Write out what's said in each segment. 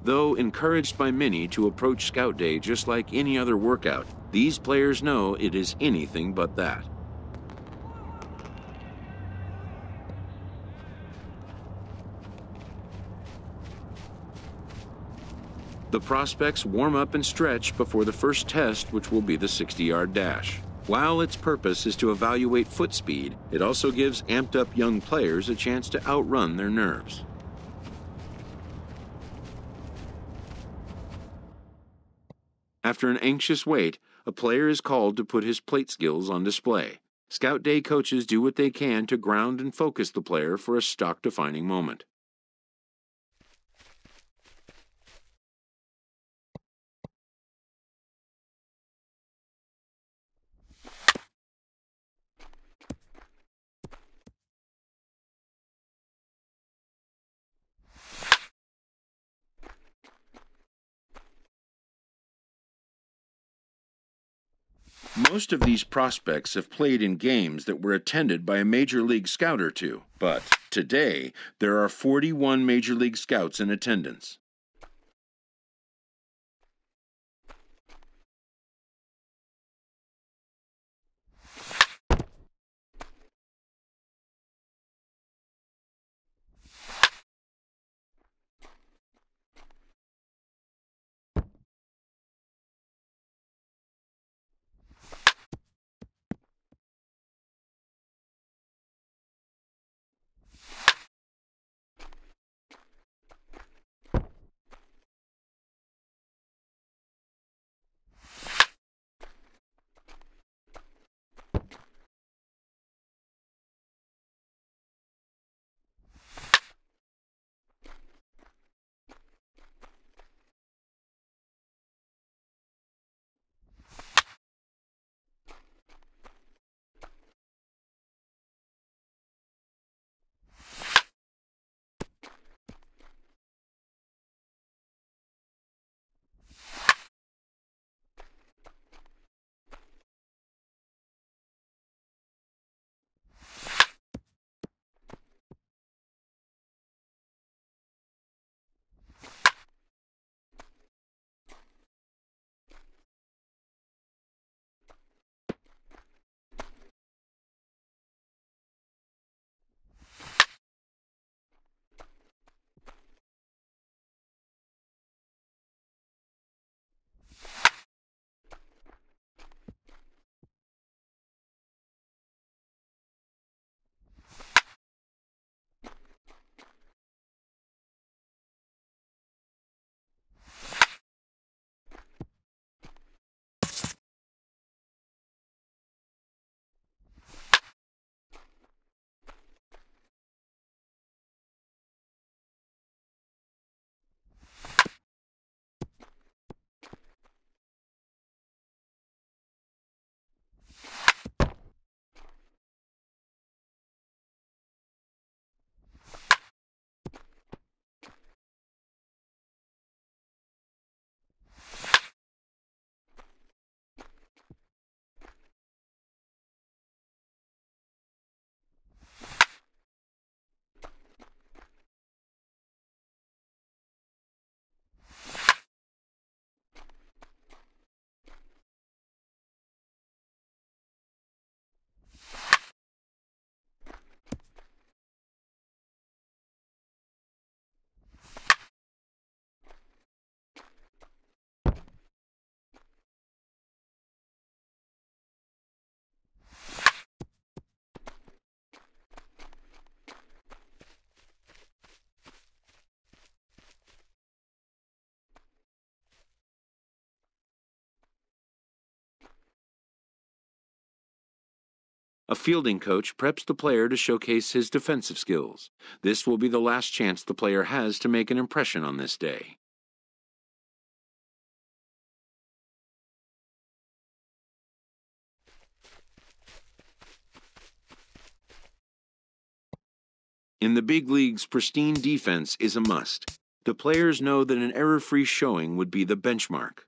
Though encouraged by many to approach Scout Day just like any other workout, these players know it is anything but that. The prospects warm up and stretch before the first test, which will be the 60-yard dash. While its purpose is to evaluate foot speed, it also gives amped-up young players a chance to outrun their nerves. After an anxious wait, a player is called to put his plate skills on display. Scout Day coaches do what they can to ground and focus the player for a stock-defining moment. Most of these prospects have played in games that were attended by a Major League Scout or two, but today there are 41 Major League Scouts in attendance. A fielding coach preps the player to showcase his defensive skills. This will be the last chance the player has to make an impression on this day. In the big leagues, pristine defense is a must. The players know that an error-free showing would be the benchmark.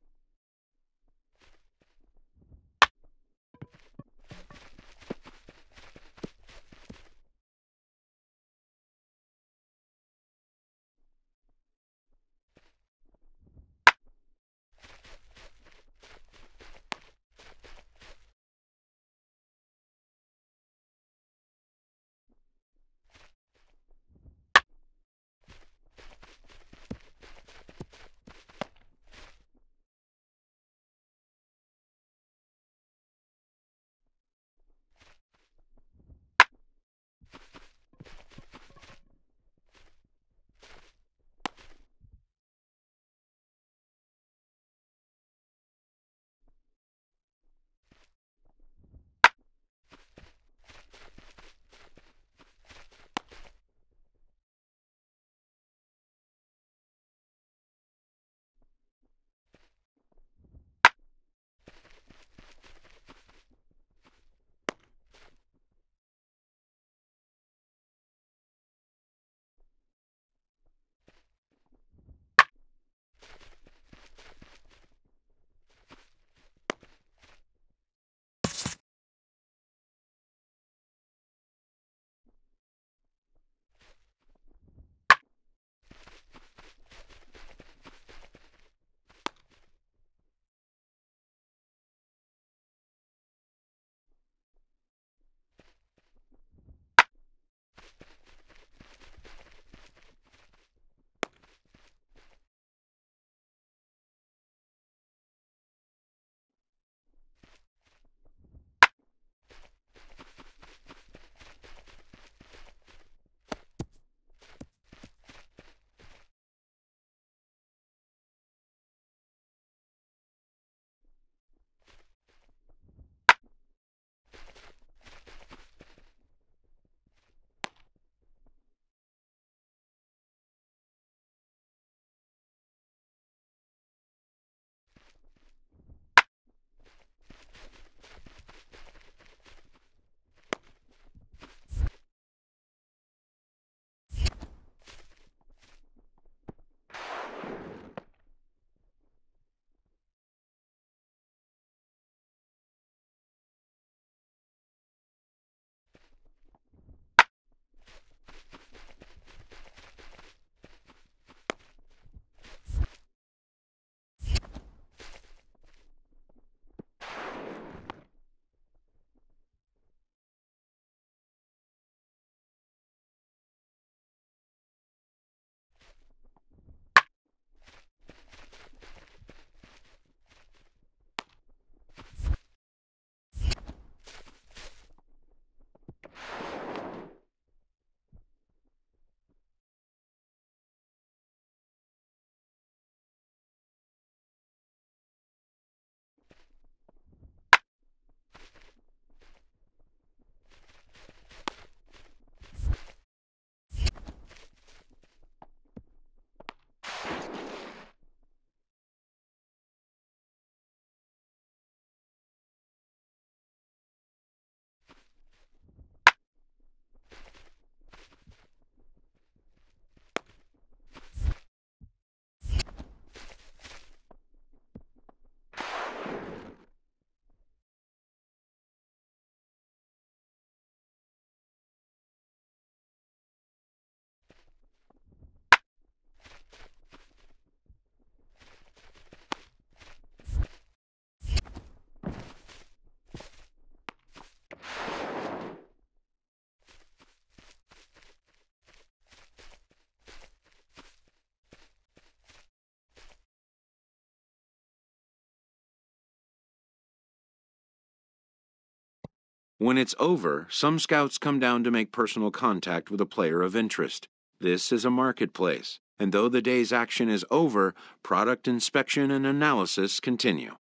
When it's over, some scouts come down to make personal contact with a player of interest. This is a marketplace, and though the day's action is over, product inspection and analysis continue.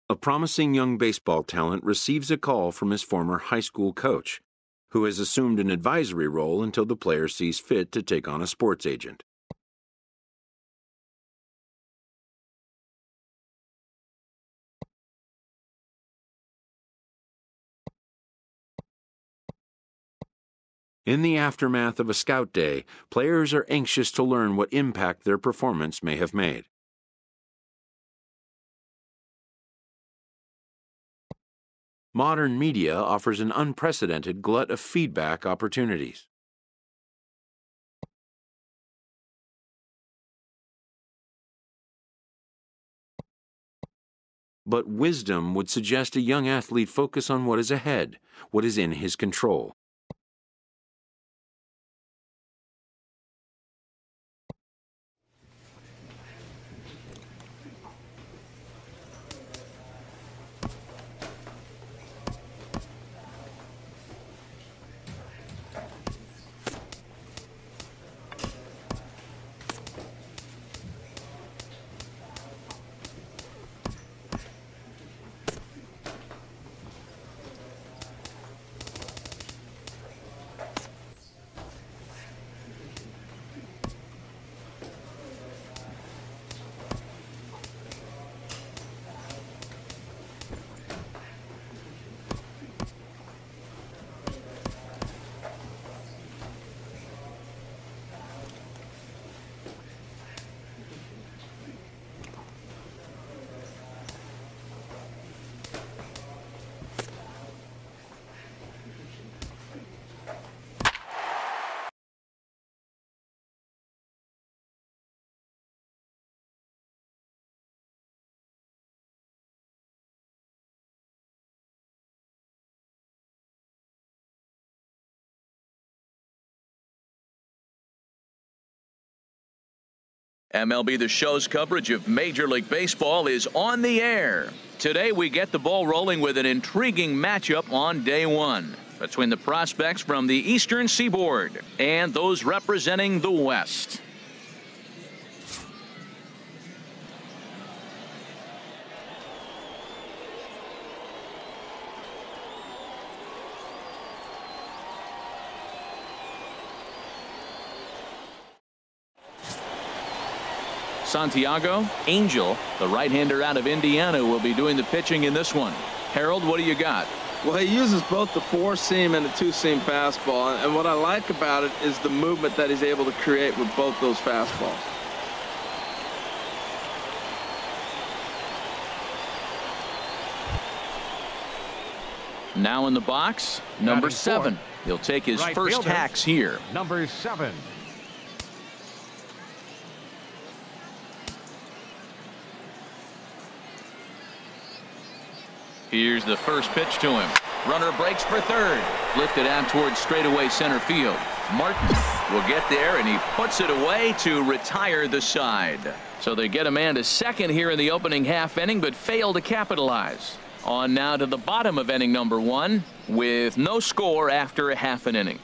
A promising young baseball talent receives a call from his former high school coach, who has assumed an advisory role until the player sees fit to take on a sports agent. In the aftermath of a scout day, players are anxious to learn what impact their performance may have made. Modern media offers an unprecedented glut of feedback opportunities. But wisdom would suggest a young athlete focus on what is ahead, what is in his control. MLB The Show's coverage of Major League Baseball is on the air. Today we get the ball rolling with an intriguing matchup on day one between the prospects from the Eastern Seaboard and those representing the West. Santiago Angel, the right-hander out of Indiana, will be doing the pitching in this one. Harold, what do you got? Well, he uses both the four-seam and the two-seam fastball, and what I like about it is the movement that he's able to create with both those fastballs. Now in the box, number 7. He'll take his first hacks here. Number 7. Here's the first pitch to him. Runner breaks for third. Lifted out towards straightaway center field. Martin will get there, and he puts it away to retire the side. So they get a man to second here in the opening half inning, but fail to capitalize. On now to the bottom of inning number 1 with no score after a half an inning.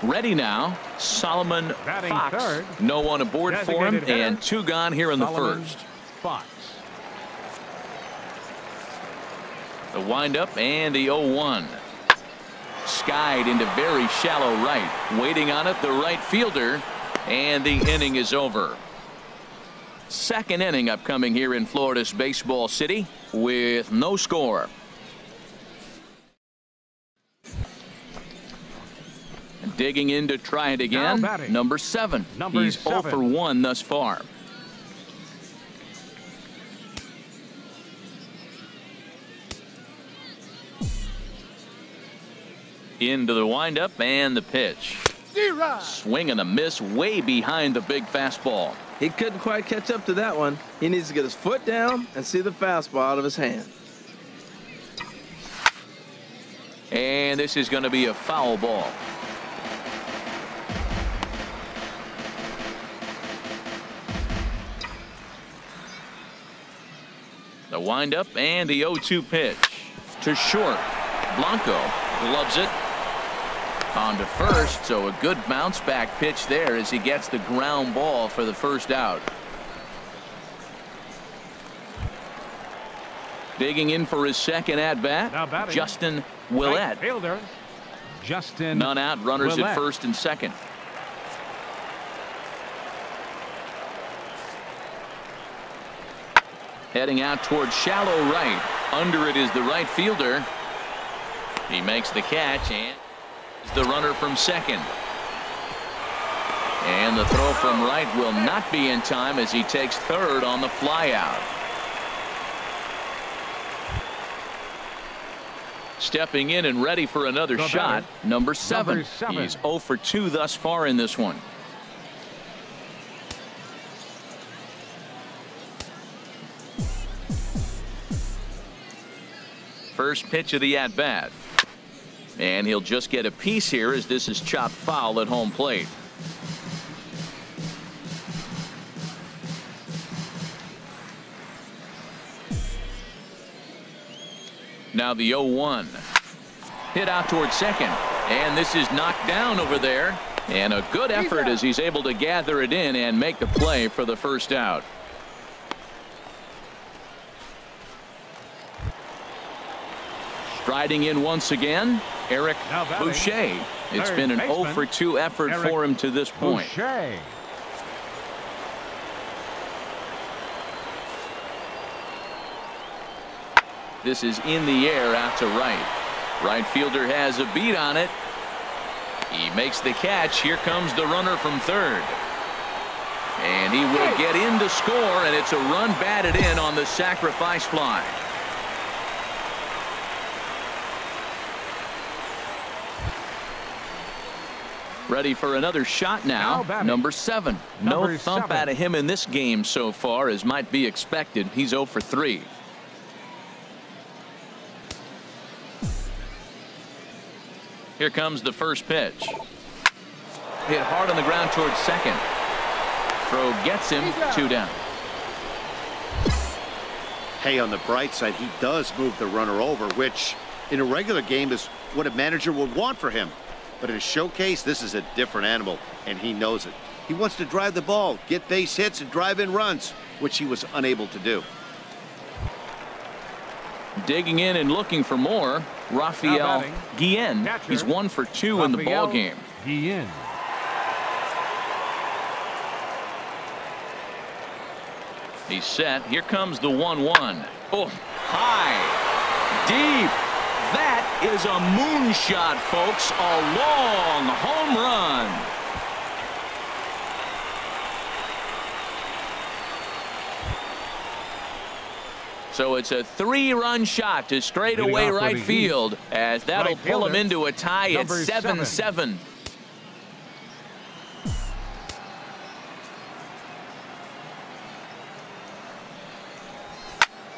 Ready now, Solomon Fox. Third. No one aboard for him, and 2 gone here in the first. Fox. The windup and the 0-1. Skied into very shallow right. Waiting on it, the right fielder. And the inning is over. Second inning upcoming here in Florida's Baseball City with no score. Digging in to try it again. Number 7. He's 0 for 1 thus far. Into the windup and the pitch. Swing and a miss way behind the big fastball. He couldn't quite catch up to that one. He needs to get his foot down and see the fastball out of his hand. And this is going to be a foul ball. The windup and the 0-2 pitch. To short. Blanco gloves it. On to first, so a good bounce back pitch there as he gets the ground ball for the first out. Digging in for his second at bat, Justin Willett. Fielder, Justin None out, runners Willett. at first and second. Heading out towards shallow right. Under it is the right fielder. He makes the catch and the runner from second. And the throw from right will not be in time as he takes third on the flyout. Stepping in and ready for another shot, number 7. He's 0 for 2 thus far in this one. First pitch of the at-bat. And he'll just get a piece here as this is chopped foul at home plate. Now the 0-1. Hit out towards second. And this is knocked down over there. And a good effort as he's able to gather it in and make the play for the first out. Striding in once again, Eric Boucher. It's been an 0 for 2 effort for him to this point. Boucher. This is in the air out to right. Right fielder has a beat on it. He makes the catch. Here comes the runner from third. And he will get in to score, and it's a run batted in on the sacrifice fly. Ready for another shot now. Number 7. No thump out of him in this game so far, as might be expected. He's 0 for 3. Here comes the first pitch. Hit hard on the ground towards second. Throw gets him 2 down. Hey, on the bright side, he does move the runner over, which in a regular game is what a manager would want for him. But in a showcase, this is a different animal, and he knows it. He wants to drive the ball, get base hits, and drive in runs, which he was unable to do. Digging in and looking for more, Rafael Guillen. He's 1 for 2 in the ball game. Guillen. He's set. Here comes the 1-1. Oh, high, deep. That is a moonshot, folks. A long home run. So it's a 3-run shot to straightaway right field, as that'll pull him into a tie at 7-7.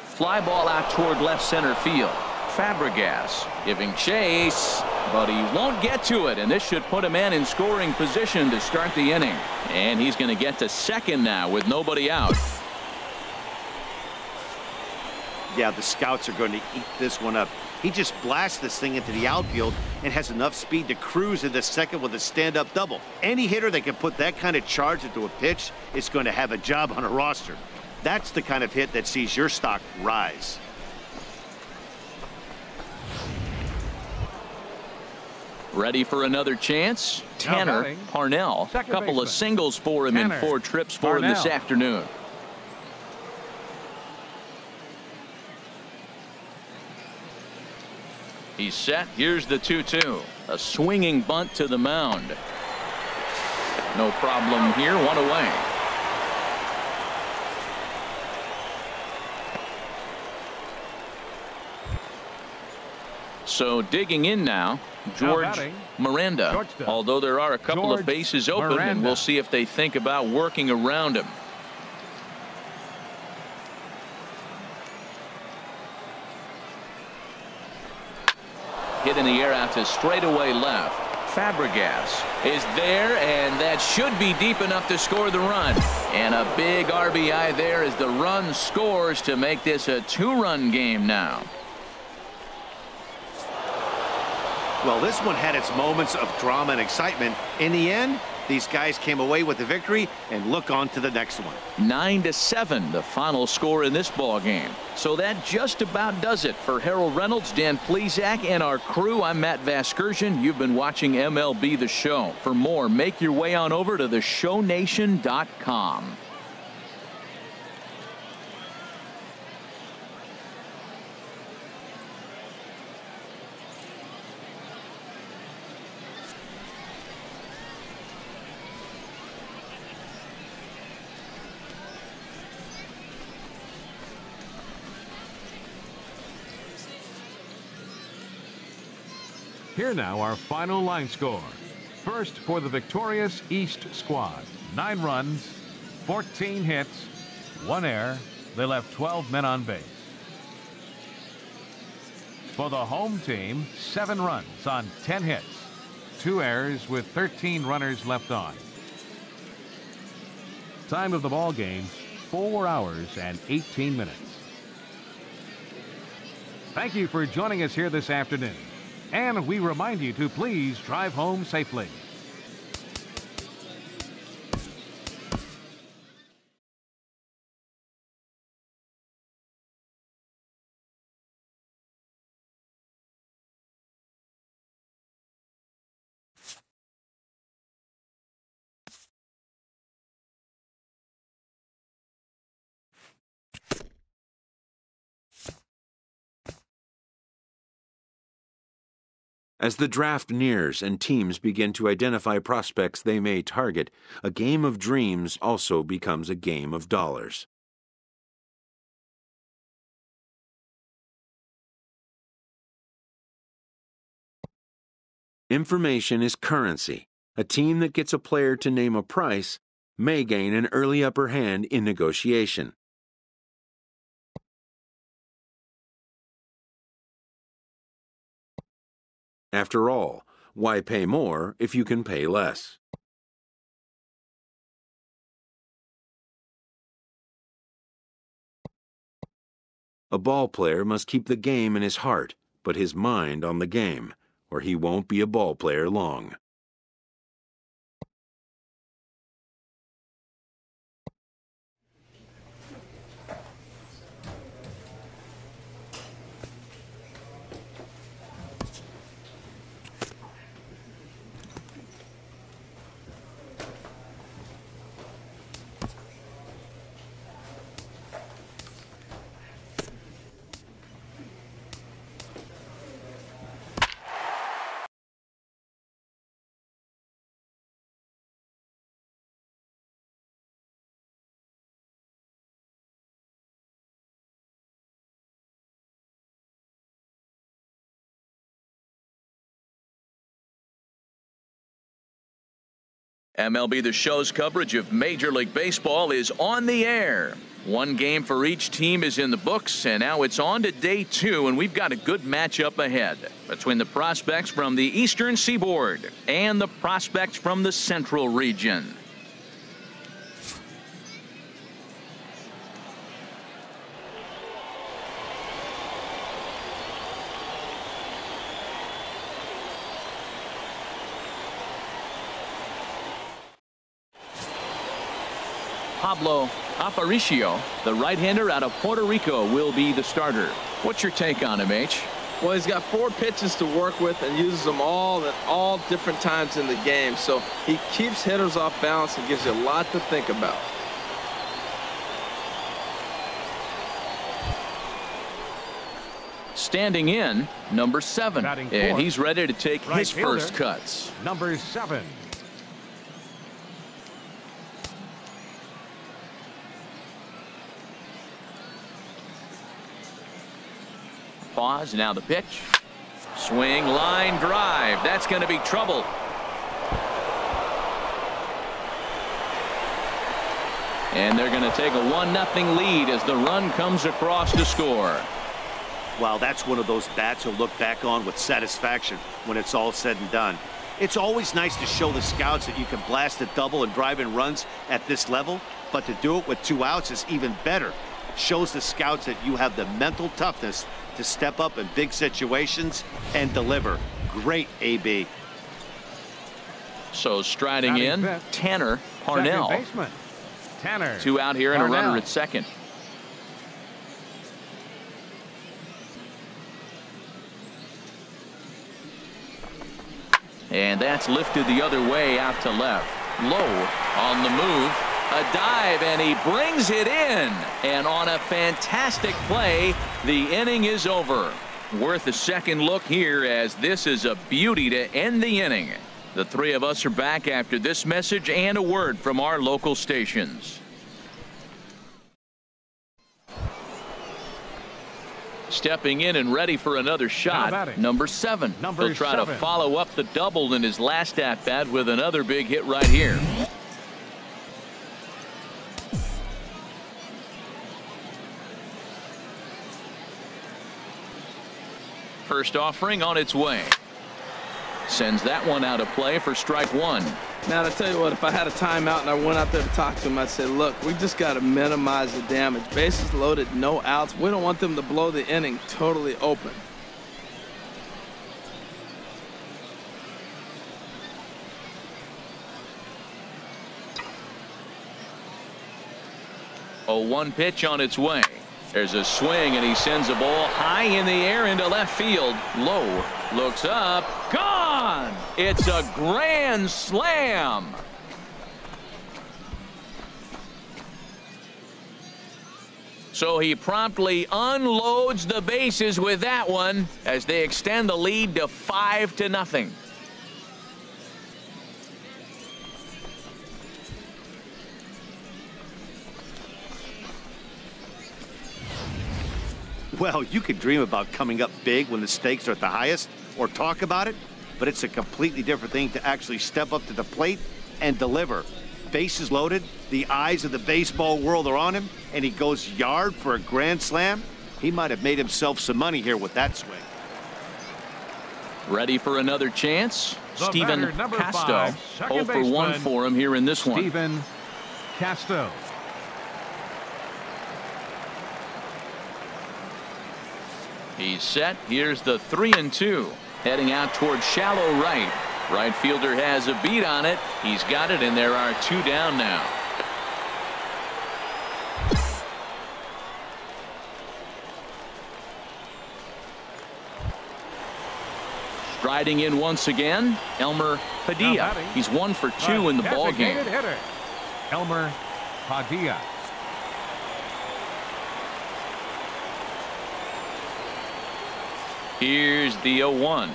Fly ball out toward left center field. Fabregas giving chase, but he won't get to it, and this should put a man in scoring position to start the inning. And he's going to get to second now with nobody out. Yeah, the scouts are going to eat this one up. He just blasts this thing into the outfield and has enough speed to cruise into second with a stand-up double. Any hitter that can put that kind of charge into a pitch is going to have a job on a roster. That's the kind of hit that sees your stock rise. Ready for another chance? Tanner Parnell. A couple of singles for him in 4 trips for him this afternoon. He's set. Here's the 2-2. A swinging bunt to the mound. No problem here. 1 away. So digging in now, George Miranda. Although there are a couple of bases open, and we'll see if they think about working around him. Hit in the air out to straightaway left. Fabregas is there, and that should be deep enough to score the run. And a big RBI there as the run scores to make this a 2-run game now. Well, this one had its moments of drama and excitement. In the end, these guys came away with the victory, and look on to the next one. 9-7, the final score in this ball game. So that just about does it for Harold Reynolds, Dan Plesac, and our crew. I'm Matt Vasgersian. You've been watching MLB The Show. For more, make your way on over to theshownation.com. Here now our final line score. First for the victorious East squad. 9 runs, 14 hits, 1 error. They left 12 men on base. For the home team, 7 runs on 10 hits, 2 errors with 13 runners left on. Time of the ball game, 4 hours and 18 minutes. Thank you for joining us here this afternoon. And we remind you to please drive home safely. As the draft nears and teams begin to identify prospects they may target, a game of dreams also becomes a game of dollars. Information is currency. A team that gets a player to name a price may gain an early upper hand in negotiation. After all, why pay more if you can pay less? A ball player must keep the game in his heart, but his mind on the game, or he won't be a ball player long. MLB The Show's coverage of Major League Baseball is on the air. 1 game for each team is in the books, and now it's on to day 2, and we've got a good matchup ahead between the prospects from the Eastern Seaboard and the prospects from the Central region. Pablo Aparicio, the right-hander out of Puerto Rico, will be the starter. What's your take on him, H? Well, he's got 4 pitches to work with and uses them all at all different times in the game. So he keeps hitters off balance and gives you a lot to think about. Standing in, number 7, and he's ready to take his first cuts. Number 7. Pause, now the pitch. Swing, line drive. That's going to be trouble. And they're going to take a 1-0 lead as the run comes across to score. Well, that's one of those bats you'll look back on with satisfaction when it's all said and done. It's always nice to show the scouts that you can blast a double and drive in runs at this level, but to do it with 2 outs is even better. It shows the scouts that you have the mental toughness to step up in big situations and deliver. Great, AB. So striding in, Tanner Parnell. Tanner 2 out here and a runner at second. And that's lifted the other way out to left. Low on the move. A dive, and he brings it in. And on a fantastic play, the inning is over. Worth a second look here, as this is a beauty to end the inning. The 3 of us are back after this message and a word from our local stations. Stepping in and ready for another shot, number 7. He'll try to follow up the double in his last at-bat with another big hit right here. First offering on its way. Sends that one out of play for strike 1. Now, to tell you what, if I had a timeout and I went out there to talk to him, I'd say, look, we just got to minimize the damage. Bases loaded, no outs. We don't want them to blow the inning totally open. A 1 pitch on its way. There's a swing, and he sends a ball high in the air into left field. Low looks up. Gone! It's a grand slam. So he promptly unloads the bases with that one as they extend the lead to 5-0. Well, you could dream about coming up big when the stakes are at the highest, or talk about it, but it's a completely different thing to actually step up to the plate and deliver. Bases loaded, the eyes of the baseball world are on him, and he goes yard for a grand slam. He might have made himself some money here with that swing. Ready for another chance? Stephen Casto. 0 for 1 for him here in this one. Stephen Casto. He's set. Here's the 3-2. Heading out towards shallow right. Right fielder has a beat on it. He's got it, and there are 2 down now. Striding in once again, Elmer Padilla. He's 1 for 2 in the ball game. Hitter, Elmer Padilla. Here's the 0-1.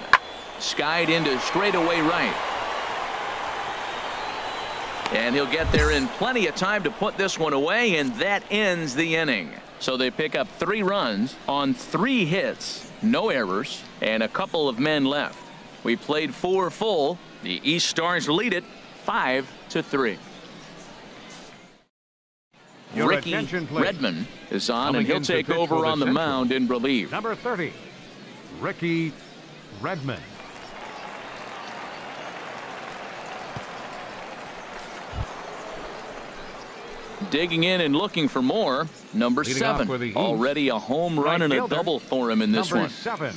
Skied into straightaway right. And he'll get there in plenty of time to put this one away, and that ends the inning. So they pick up 3 runs on 3 hits, no errors, and a couple of men left. We played 4 full. The East Stars lead it 5-3. Ricky Redmond is on, and he'll take over on the mound in relief. Number 30, Ricky Redmond. Digging in and looking for more, number 7. Already a home run and a double for him in this one. Number 7.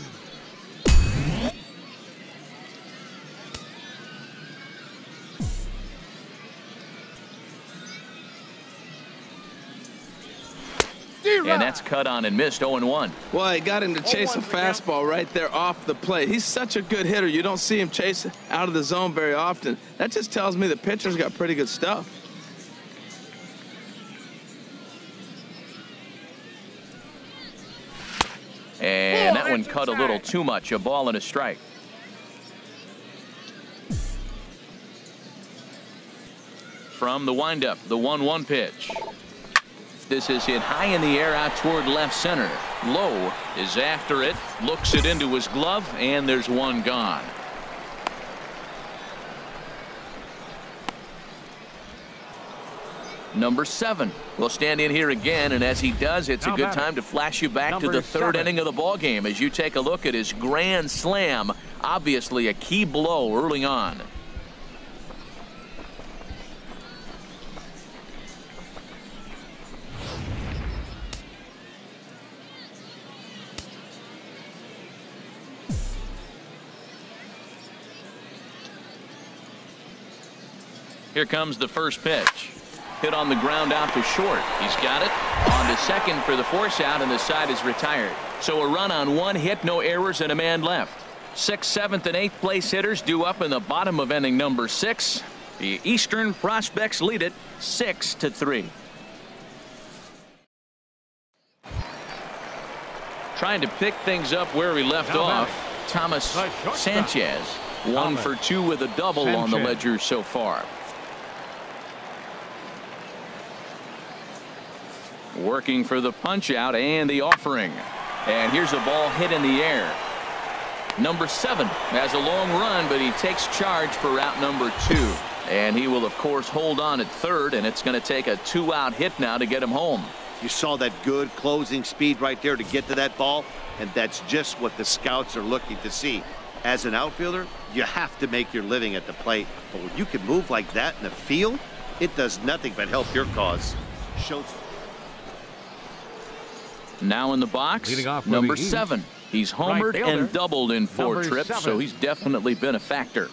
And that's cut on and missed 0-1. Well, I got him to chase a fastball right there off the plate. He's such a good hitter. You don't see him chase out of the zone very often. That just tells me the pitcher's got pretty good stuff. And that one cut a little too much. A ball and a strike. From the windup, the 1-1 pitch. This is hit high in the air out toward left center. Lowe is after it, looks it into his glove, and there's one gone. Number 7 will stand in here again, and as he does, it's a good time to flash you back to the third inning of the ball game as you take a look at his grand slam. Obviously a key blow early on. Here comes the first pitch. Hit on the ground out to short. He's got it. On to second for the force out, and the side is retired. So a run on 1 hit, no errors, and a man left. 6th, 7th, and 8th place hitters due up in the bottom of inning number 6. The Eastern Prospects lead it 6-3. Trying to pick things up where we left off. Thomas Sanchez, 1 for 2 with a double on the ledger so far. Working for the punch out and the offering. And here's a ball hit in the air. Number 7 has a long run, but he takes charge for route number 2. And he will, of course, hold on at third, and it's going to take a 2-out hit now to get him home. You saw that good closing speed right there to get to that ball, and that's just what the scouts are looking to see. As an outfielder, you have to make your living at the plate, but when you can move like that in the field, it does nothing but help your cause. Now in the box, number 7. He's homered and doubled in 4 trips, so he's definitely been a factor.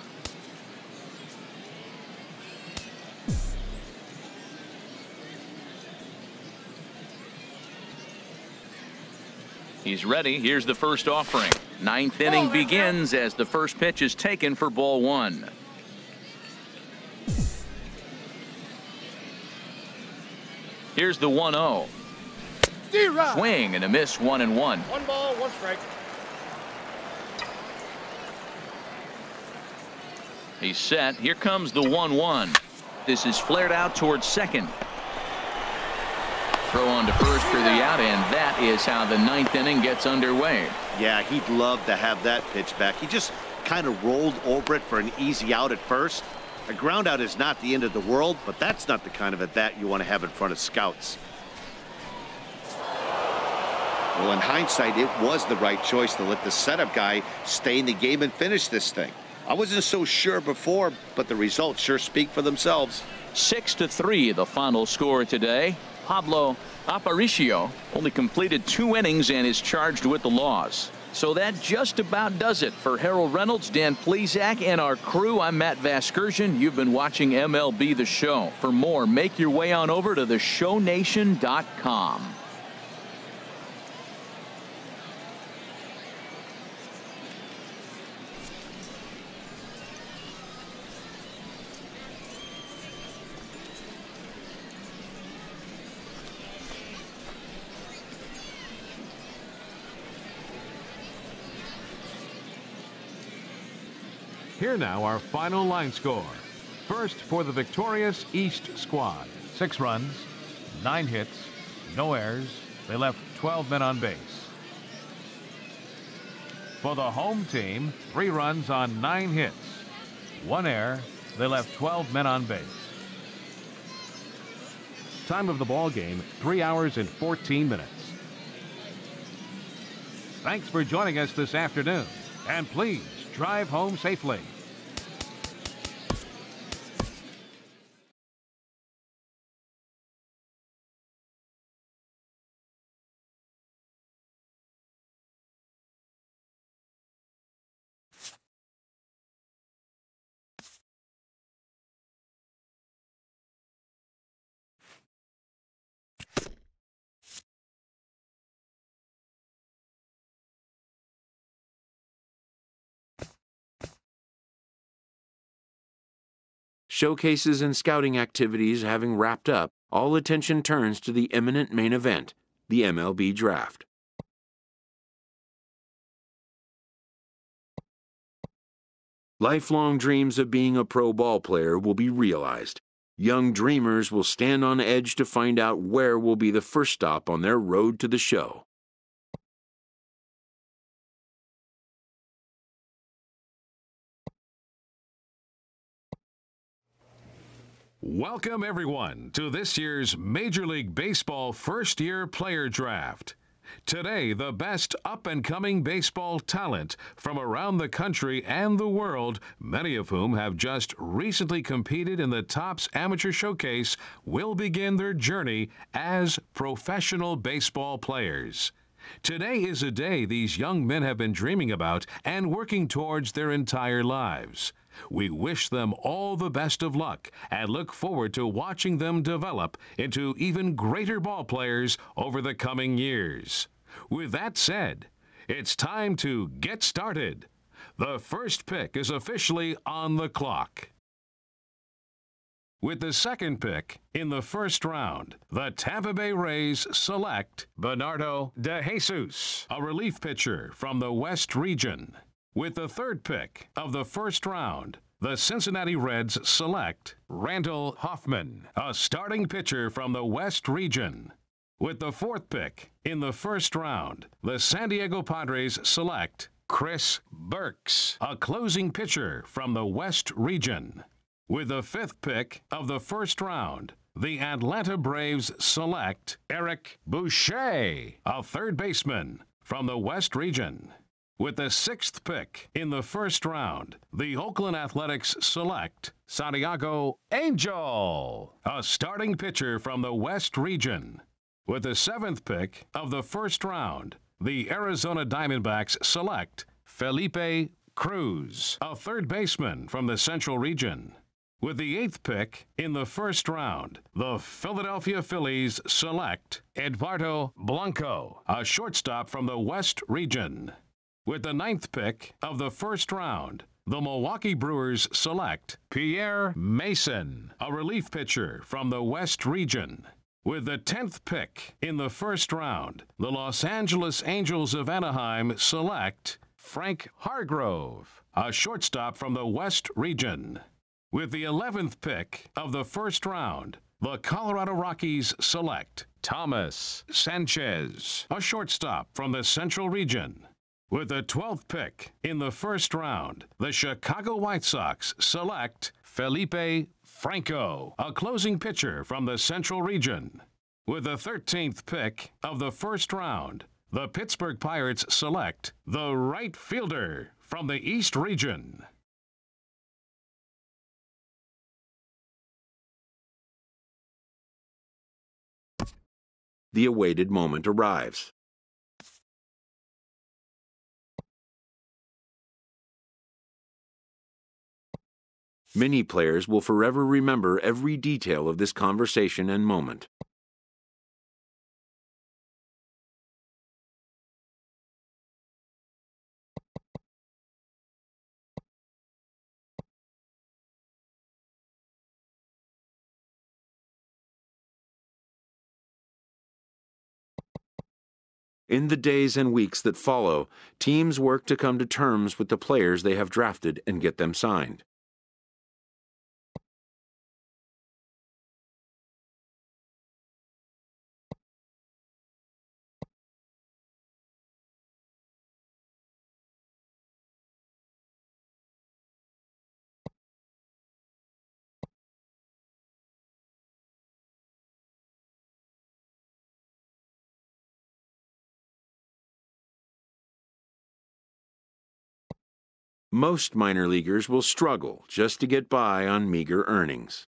He's ready. Here's the first offering. 9th inning begins as the first pitch is taken for ball 1. Here's the 1-0. Swing and a miss, 1-1. 1 ball, 1 strike. He's set. Here comes the 1-1. This is flared out towards second. Throw on to first for the out, and that is how the 9th inning gets underway. Yeah, he'd love to have that pitch back. He just kind of rolled over it for an easy out at first. A ground out is not the end of the world, but that's not the kind of at bat you want to have in front of scouts. Well, in hindsight, it was the right choice to let the setup guy stay in the game and finish this thing. I wasn't so sure before, but the results sure speak for themselves. 6-3, the final score today. Pablo Aparicio only completed 2 innings and is charged with the loss. So that just about does it for Harold Reynolds, Dan Plesac, and our crew. I'm Matt Vasgersian. You've been watching MLB The Show. For more, make your way on over to theshownation.com. Here now our final line score. First for the victorious East squad. 6 runs, 9 hits, no errors. They left 12 men on base. For the home team, 3 runs on 9 hits, 1 error. They left 12 men on base. Time of the ball game, 3 hours and 14 minutes. Thanks for joining us this afternoon, and please drive home safely. Showcases and scouting activities having wrapped up, all attention turns to the imminent main event, the MLB Draft. Lifelong dreams of being a pro ball player will be realized. Young dreamers will stand on edge to find out where will be the first stop on their road to the show. Welcome, everyone, to this year's Major League Baseball first-year player draft. Today, the best up-and-coming baseball talent from around the country and the world, many of whom have just recently competed in the Topps Amateur Showcase, will begin their journey as professional baseball players. Today is a day these young men have been dreaming about and working towards their entire lives. We wish them all the best of luck and look forward to watching them develop into even greater ball players over the coming years. With that said, it's time to get started. The first pick is officially on the clock. With the second pick in the first round, the Tampa Bay Rays select Bernardo de Jesus, a relief pitcher from the West Region. With the third pick of the first round, the Cincinnati Reds select Randall Hoffman, a starting pitcher from the West Region. With the fourth pick in the first round, the San Diego Padres select Chris Burks, a closing pitcher from the West Region. With the fifth pick of the first round, the Atlanta Braves select Eric Boucher, a third baseman from the West Region. With the sixth pick in the first round, the Oakland Athletics select Santiago Angel, a starting pitcher from the West Region. With the seventh pick of the first round, the Arizona Diamondbacks select Felipe Cruz, a third baseman from the Central Region. With the eighth pick in the first round, the Philadelphia Phillies select Eduardo Blanco, a shortstop from the West Region. With the ninth pick of the first round, the Milwaukee Brewers select Pierre Mason, a relief pitcher from the West Region. With the 10th pick in the first round, the Los Angeles Angels of Anaheim select Frank Hargrove, a shortstop from the West Region. With the 11th pick of the first round, the Colorado Rockies select Thomas Sanchez, a shortstop from the Central Region. With the 12th pick in the first round, the Chicago White Sox select Felipe Franco, a closing pitcher from the Central Region. With the 13th pick of the first round, the Pittsburgh Pirates select the right fielder from the East Region. The awaited moment arrives. Many players will forever remember every detail of this conversation and moment. In the days and weeks that follow, teams work to come to terms with the players they have drafted and get them signed. Most minor leaguers will struggle just to get by on meager earnings.